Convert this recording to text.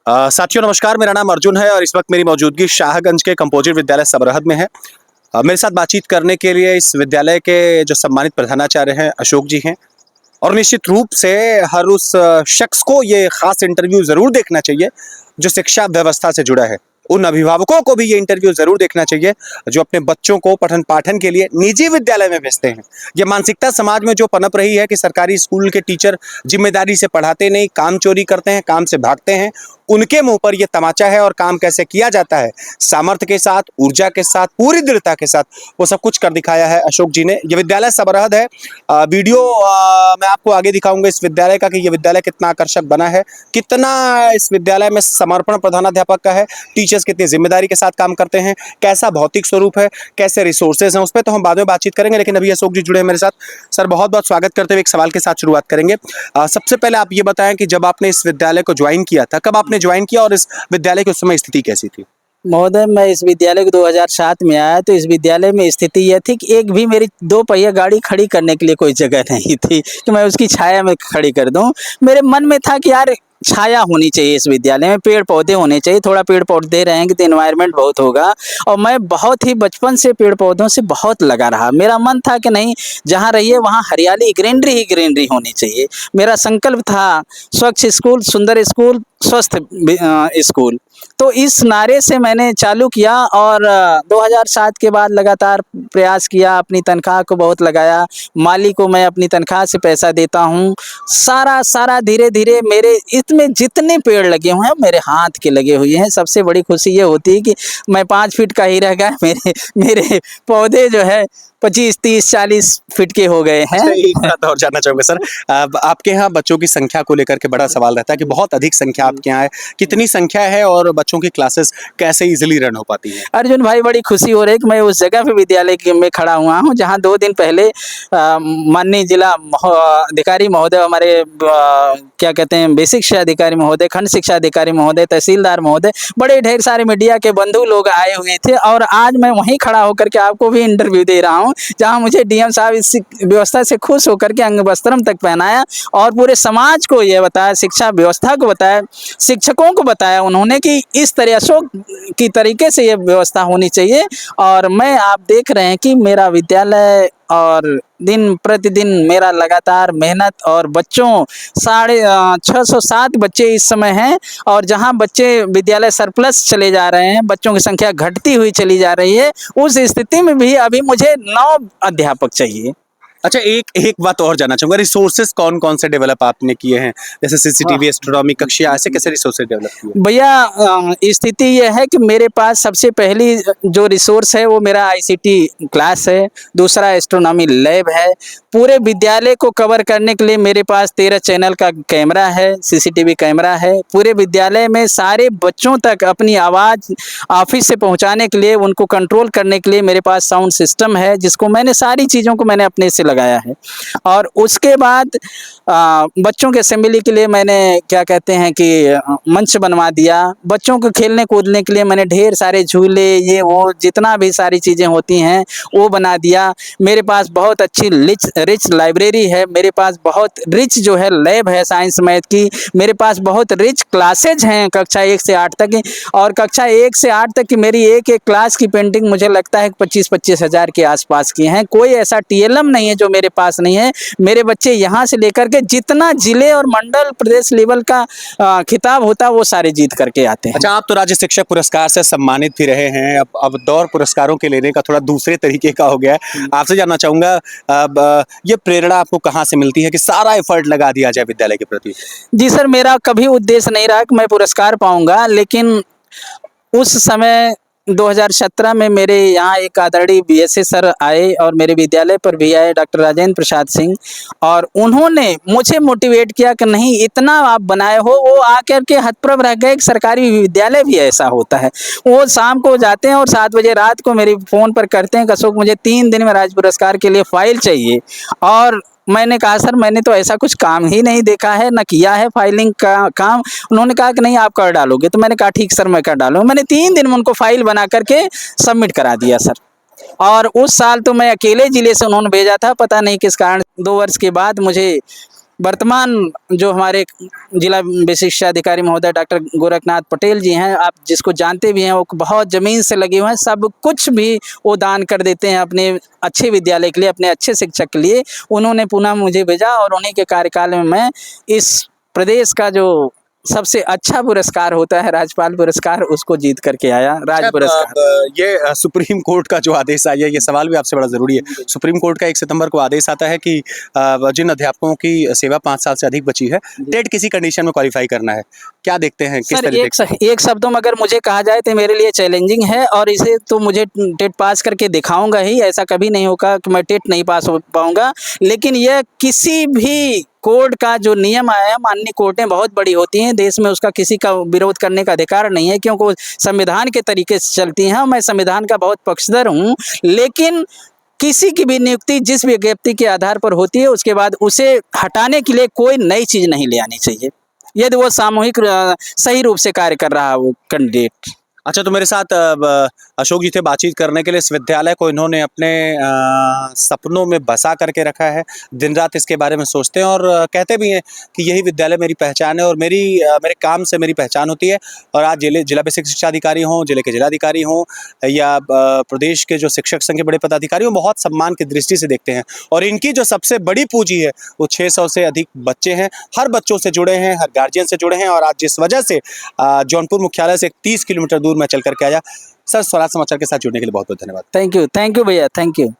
साथियों नमस्कार, मेरा नाम अर्जुन है और इस वक्त मेरी मौजूदगी शाहगंज के कंपोजिट विद्यालय सबरहद में है। मेरे साथ बातचीत करने के लिए इस विद्यालय के जो सम्मानित प्रधानाचार्य हैं अशोक जी हैं। और निश्चित रूप से हर उस शख्स को ये खास इंटरव्यू जरूर देखना चाहिए जो शिक्षा व्यवस्था से जुड़ा है। उन अभिभावकों को भी ये इंटरव्यू जरूर देखना चाहिए जो अपने बच्चों को पठन पाठन के लिए निजी विद्यालय में भेजते हैं। ये मानसिकता समाज में जो पनप रही है कि सरकारी स्कूल के टीचर जिम्मेदारी से पढ़ाते नहीं, काम चोरी करते हैं, काम से भागते हैं, उनके मुंह पर यह तमाचा है। और काम कैसे किया जाता है, सामर्थ्य के साथ, ऊर्जा के साथ, पूरी दृढ़ता के साथ, वो सब कुछ कर दिखाया है अशोक जी ने। ये विद्यालय सबरहद है। वीडियो मैं आपको आगे दिखाऊंगा इस विद्यालय का कि ये विद्यालय कितना आकर्षक बना है, कितना इस विद्यालय में समर्पण प्रधानाध्यापक का है, टीचर्स कितनी जिम्मेदारी के साथ काम करते हैं, कैसा भौतिक स्वरूप है, कैसे रिसोर्सेज हैं, उस पर तो हम बाद में बातचीत करेंगे। लेकिन अभी अशोक जी जुड़े हैं मेरे साथ। सर बहुत बहुत स्वागत करते हुए एक सवाल के साथ शुरुआत करेंगे। सबसे पहले आप ये बताएं कि जब आपने इस विद्यालय को ज्वाइन किया था, कब आपने ज्वाइन किया और इस विद्यालय की उस समय स्थिति कैसी थी? महोदय, मैं इस विद्यालय को 2007 में आया तो इस विद्यालय में स्थिति यह थी कि एक भी मेरी 2 पहिया गाड़ी खड़ी करने के लिए कोई जगह नहीं थी कि मैं उसकी छाया में खड़ी कर दूं। मेरे मन में था कि यार छाया होनी चाहिए इस विद्यालय में, पेड़ पौधे होने चाहिए, थोड़ा पेड़ पौधे रहेंगे तो एनवायरनमेंट बहुत होगा। और मैं बहुत ही बचपन से पेड़ पौधों से बहुत लगा रहा। मेरा मन था कि नहीं, जहाँ रहिए वहाँ हरियाली, ग्रीनरी ही ग्रीनरी होनी चाहिए। मेरा संकल्प था स्वच्छ स्कूल, सुंदर स्कूल, स्वस्थ स्कूल। तो इस नारे से मैंने चालू किया और 2007 के बाद लगातार प्रयास किया। अपनी तनख्वाह को बहुत लगाया, माली को मैं अपनी तनख्वाह से पैसा देता हूँ। सारा धीरे धीरे मेरे इसमें जितने पेड़ लगे हुए हैं मेरे हाथ के लगे हुए हैं। सबसे बड़ी खुशी ये होती है कि मैं 5 फीट का ही रह गया, मेरे पौधे जो है 25, 30, 40 फीट के हो गए हैं। एक बात और जानना चाहूंगा सर, आपके यहाँ बच्चों की संख्या को लेकर के बड़ा सवाल रहता है कि बहुत अधिक संख्या आपके यहाँ है। कितनी संख्या है और बच्चों की क्लासेस कैसे इजीली रन हो पाती है? अर्जुन भाई, बड़ी खुशी हो रही है कि मैं उस जगह पे विद्यालय में खड़ा हुआ हूँ जहाँ 2 दिन पहले माननीय जिला अधिकारी महोदय, हमारे क्या कहते हैं, बेसिक शिक्षा अधिकारी महोदय, खंड शिक्षा अधिकारी महोदय, तहसीलदार महोदय, बड़े ढेर सारे मीडिया के बंधु लोग आए हुए थे। और आज मैं वहीं खड़ा होकर के आपको भी इंटरव्यू दे रहा हूँ जहां मुझे डीएम साहब इस व्यवस्था से खुश होकर के अंग वस्त्रम तक पहनाया और पूरे समाज को यह बताया, शिक्षा व्यवस्था को बताया, शिक्षकों को बताया उन्होंने कि इस तरह अशोक की तरीके से यह व्यवस्था होनी चाहिए। और मैं, आप देख रहे हैं कि मेरा विद्यालय और दिन प्रतिदिन मेरा लगातार मेहनत, और बच्चों 650-7 बच्चे इस समय हैं। और जहां बच्चे विद्यालय सरप्लस चले जा रहे हैं, बच्चों की संख्या घटती हुई चली जा रही है, उस स्थिति में भी अभी मुझे 9 अध्यापक चाहिए। अच्छा, एक बात और जानना चाहूंगा, रिसोर्सेज कौन कौन से डेवलप आपने किए हैं? जैसे सीसीटीवी, एस्ट्रोनॉमी कक्षा, ऐसे कैसे रिसोर्सेज डेवलप किए? भैया, स्थिति यह है कि मेरे पास सबसे पहली जो रिसोर्स है वो मेरा आईसीटी क्लास है, दूसरा एस्ट्रोनॉमी लैब है। पूरे विद्यालय को कवर करने के लिए मेरे पास 13 चैनल का कैमरा है, सीसीटीवी कैमरा है। पूरे विद्यालय में सारे बच्चों तक अपनी आवाज़ ऑफिस से पहुंचाने के लिए, उनको कंट्रोल करने के लिए मेरे पास साउंड सिस्टम है, जिसको मैंने सारी चीज़ों को मैंने अपने से लगाया है। और उसके बाद बच्चों के असेंबली के लिए मैंने क्या कहते हैं कि मंच बनवा दिया। बच्चों को खेलने कूदने के लिए मैंने ढेर सारे झूले, ये वो जितना भी सारी चीज़ें होती हैं वो बना दिया। मेरे पास बहुत अच्छी रिच लाइब्रेरी है, मेरे पास बहुत रिच जो है लैब है साइंस मैथ की, मेरे पास बहुत रिच क्लासेज हैं कक्षा 1 से 8 तक की। और कक्षा 1 से 8 तक की मेरी एक क्लास की पेंटिंग मुझे लगता है 25-25 हज़ार के आसपास की हैं। कोई ऐसा टीएलएम नहीं है जो मेरे पास नहीं है। मेरे बच्चे यहाँ से लेकर के जितना जिले और मंडल प्रदेश लेवल का खिताब होता है वो सारे जीत करके आते हैं। अच्छा, आप तो राज्य शिक्षक पुरस्कार से सम्मानित भी रहे हैं। अब दौर पुरस्कारों के लेने का थोड़ा दूसरे तरीके का हो गया है। आपसे जानना चाहूंगा, अब ये प्रेरणा आपको कहाँ से मिलती है कि सारा एफर्ट लगा दिया जाए विद्यालय के प्रति? जी सर, मेरा कभी उद्देश्य नहीं रहा कि मैं पुरस्कार पाऊंगा, लेकिन उस समय 2017 में मेरे यहाँ एक आदरणीय बीएसए सर आए और मेरे विद्यालय पर भी आए, डॉक्टर राजेंद्र प्रसाद सिंह, और उन्होंने मुझे मोटिवेट किया कि नहीं, इतना आप बनाए हो। वो आकर के हतप्रभ रह गए कि सरकारी विद्यालय भी ऐसा होता है। वो शाम को जाते हैं और 7 बजे रात को मेरे फ़ोन पर करते हैं कि अशोक, मुझे 3 दिन में राज्य पुरस्कार के लिए फाइल चाहिए। और मैंने कहा सर, मैंने तो ऐसा कुछ काम ही नहीं देखा है, न किया है फाइलिंग का काम। उन्होंने कहा कि नहीं, आप कर डालोगे। तो मैंने कहा ठीक सर, मैं कर डालूंगा। मैंने 3 दिन में उनको फाइल बना करके सबमिट करा दिया सर। और उस साल तो मैं अकेले जिले से उन्होंने भेजा था, पता नहीं किस कारण 2 वर्ष के बाद मुझे वर्तमान जो हमारे जिला विशिष्ट शिक्षा अधिकारी महोदय डॉक्टर गोरखनाथ पटेल जी हैं, आप जिसको जानते भी हैं, वो बहुत ज़मीन से लगे हुए हैं, सब कुछ भी वो दान कर देते हैं अपने अच्छे विद्यालय के लिए, अपने अच्छे शिक्षक के लिए। उन्होंने पुनः मुझे भेजा और उन्हीं के कार्यकाल में मैं इस प्रदेश का जो सबसे अच्छा पुरस्कार होता है राज्यपाल पुरस्कार, उसको जीत करके आया, राज्य पुरस्कार। ये सुप्रीम कोर्ट का जो आदेश आया, ये सवाल भी आपसे बड़ा ज़रूरी है। सुप्रीम कोर्ट का 1 सितंबर को आदेश आता है कि जिन अध्यापकों की सेवा 5 साल से अधिक बची है, टेट किसी कंडीशन में क्वालिफाई करना है। क्या देखते हैं, किस सर तरह देखते हैं? एक शब्दों में अगर मुझे कहा जाए तो मेरे लिए चैलेंजिंग है, और इसे तो मुझे टेट पास करके दिखाऊंगा ही, ऐसा कभी नहीं होगा कि मैं टेट नहीं पास हो पाऊंगा। लेकिन यह किसी भी कोर्ट का जो नियम आया है, माननीय कोर्टें बहुत बड़ी होती हैं देश में, उसका किसी का विरोध करने का अधिकार नहीं है, क्योंकि वो संविधान के तरीके से चलती हैं। मैं संविधान का बहुत पक्षधर हूँ, लेकिन किसी की भी नियुक्ति जिस भी व्यक्ति के आधार पर होती है, उसके बाद उसे हटाने के लिए कोई नई चीज़ नहीं ले आनी चाहिए, यदि वो सामूहिक सही रूप से कार्य कर रहा है वो कैंडिडेट। अच्छा, तो मेरे साथ अशोक जी थे बातचीत करने के लिए। इस विद्यालय को इन्होंने अपने सपनों में बसा करके रखा है, दिन रात इसके बारे में सोचते हैं और कहते भी हैं कि यही विद्यालय मेरी पहचान है और मेरे काम से मेरी पहचान होती है। और आज जिला बेसिक शिक्षा अधिकारी हों, जिले के जिलाधिकारी हों या प्रदेश के जो शिक्षक संघ के बड़े पदाधिकारी हों, बहुत सम्मान की दृष्टि से देखते हैं। और इनकी जो सबसे बड़ी पूंजी है, वो 600 से अधिक बच्चे हैं, हर बच्चों से जुड़े हैं, हर गार्जियन से जुड़े हैं। और आज जिस वजह से जौनपुर मुख्यालय से 30 किलोमीटर दूर मैं चल करके आया। सर, स्वराज समाचार के साथ जुड़ने के लिए बहुत बहुत धन्यवाद। थैंक यू भैया, थैंक यू।